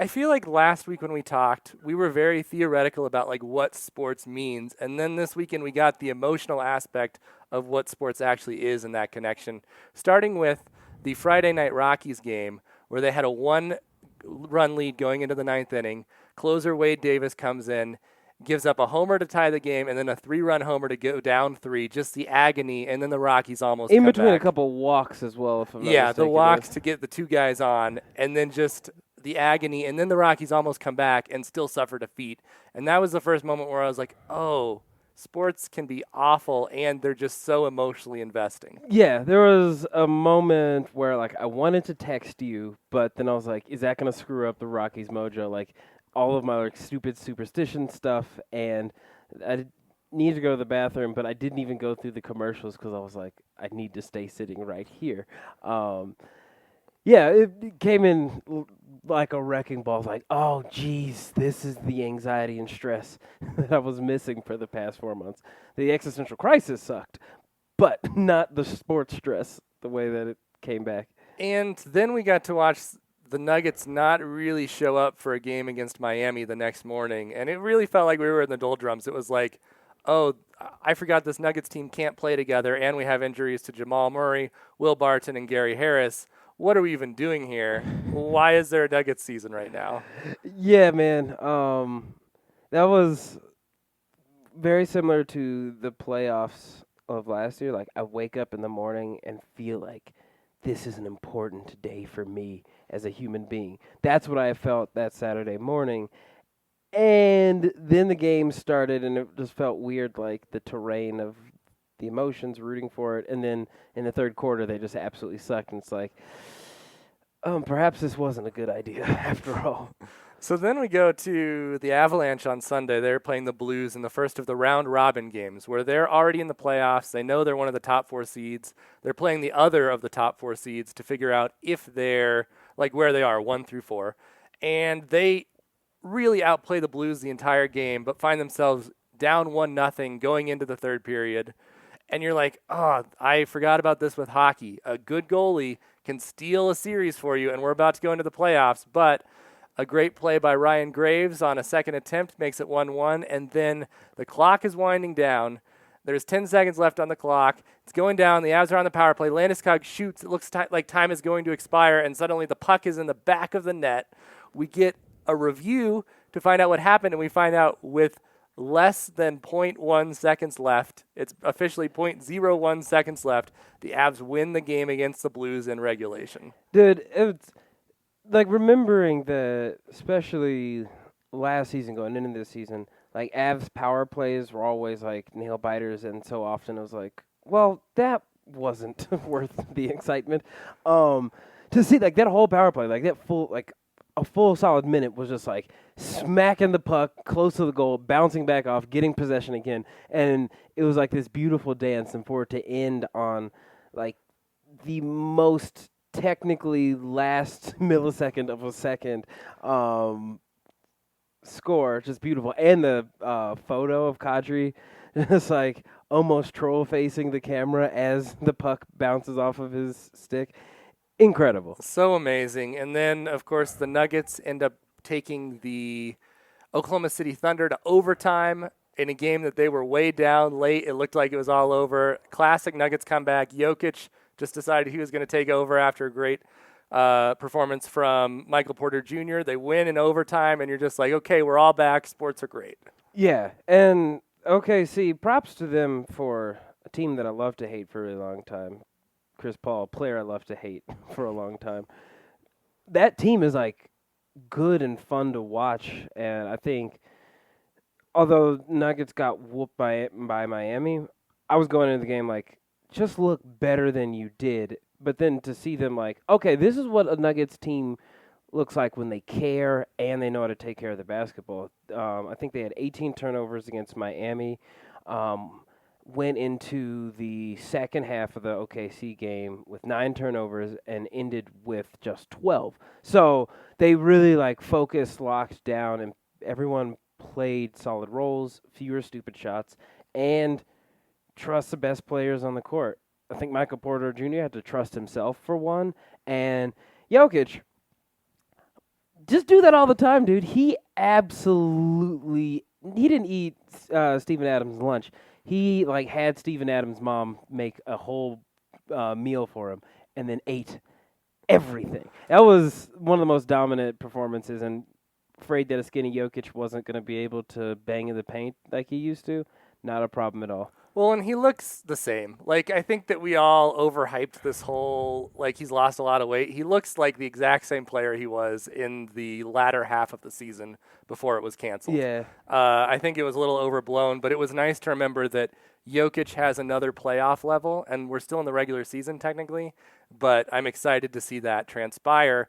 I feel like last week when we talked, we were very theoretical about like what sports means, and then this weekend we got the emotional aspect of what sports actually is in that connection. Starting with the Friday night Rockies game where they had a one-run lead going into the ninth inning. Closer Wade Davis comes in, gives up a homer to tie the game, and then a three-run homer to go down three. Just the agony, and then the Rockies almost In come between back. a couple walks as well, if I'm not Yeah, the mistaken. walks to get the two guys on, and then just the agony, and then the Rockies almost come back and still suffer defeat. And that was the first moment where I was like, oh, sports can be awful, and they're just so emotionally investing. Yeah, there was a moment where like I wanted to text you, but then I was like, is that going to screw up the Rockies mojo? Like all of my like stupid superstition stuff, and I needed to go to the bathroom, but I didn't even go through the commercials because I was like, I need to stay sitting right here. Yeah, it came in like a wrecking ball. Like, oh, geez, this is the anxiety and stress that I was missing for the past 4 months. The existential crisis sucked, but not the sports stress the way that it came back. And then we got to watch the Nuggets not really show up for a game against Miami the next morning, and it really felt like we were in the doldrums. It was like, oh, I forgot this Nuggets team can't play together, and we have injuries to Jamal Murray, Will Barton, and Gary Harris. What are we even doing here? Why is there a Nuggets season right now? Yeah, man. That was very similar to the playoffs of last year. Like, I wake up in the morning and feel like this is an important day for me as a human being. That's what I felt that Saturday morning. And then the game started, and it just felt weird, like the terrain of the emotions, rooting for it. And then in the third quarter, they just absolutely sucked. And it's like, perhaps this wasn't a good idea after all. So then we go to the Avalanche on Sunday. They're playing the Blues in the first of the round-robin games where they're already in the playoffs. They know they're one of the top four seeds. They're playing the other of the top four seeds to figure out if they're, like, where they are, 1 through 4. And they really outplay the Blues the entire game, but find themselves down 1-0 going into the third period. And you're like, oh, I forgot about this with hockey. A good goalie can steal a series for you, and we're about to go into the playoffs, but a great play by Ryan Graves on a second attempt makes it 1-1, and then the clock is winding down. There's 10 seconds left on the clock. It's going down. The Avs are on the power play. Landeskog shoots. It looks like time is going to expire, and suddenly the puck is in the back of the net. We get a review to find out what happened, and we find out with less than 0.1 seconds left. It's officially 0.01 seconds left. The Avs win the game against the Blues in regulation. Dude, it's like remembering that, especially last season going into this season, like Avs power plays were always like nail biters, and so often it was like, well, that wasn't worth the excitement. To see like that whole power play, like that full, like a full solid minute was just like smacking the puck close to the goal, bouncing back off, getting possession again, and it was like this beautiful dance, and for it to end on like the most technically last millisecond of a second score, just beautiful. And the photo of Kadri just like almost troll facing the camera as the puck bounces off of his stick. Incredible. So amazing. And then, of course, the Nuggets end up taking the Oklahoma City Thunder to overtime in a game that they were way down late. It looked like it was all over. Classic Nuggets comeback. Jokic just decided he was going to take over after a great performance from Michael Porter Jr. They win in overtime, and you're just like, okay, we're all back. Sports are great. Yeah, and OKC, props to them for a team that I love to hate for a really long time. Chris Paul, player I love to hate for a long time. That team is like good and fun to watch, and I think although Nuggets got whooped by Miami, I was going into the game like, just look better than you did. But then to see them like, okay, this is what a Nuggets team looks like when they care and they know how to take care of the basketball. I think they had 18 turnovers against Miami. Went into the second half of the OKC game with 9 turnovers and ended with just 12. So they really like focused, locked down, and everyone played solid roles, fewer stupid shots, and trust the best players on the court. I think Michael Porter Jr. had to trust himself for one, and Jokic, Just do that all the time, dude. He didn't eat Steven Adams' lunch. He had Steven Adams' mom make a whole meal for him and then ate everything. That was one of the most dominant performances, and afraid that a skinny Jokic wasn't going to be able to bang in the paint like he used to. Not a problem at all. Well, and he looks the same. Like, I think that we all overhyped this whole, like, he's lost a lot of weight. He looks like the exact same player he was in the latter half of the season before it was canceled. Yeah. I think it was a little overblown, but it was nice to remember that Jokic has another playoff level, and we're still in the regular season technically, but I'm excited to see that transpire.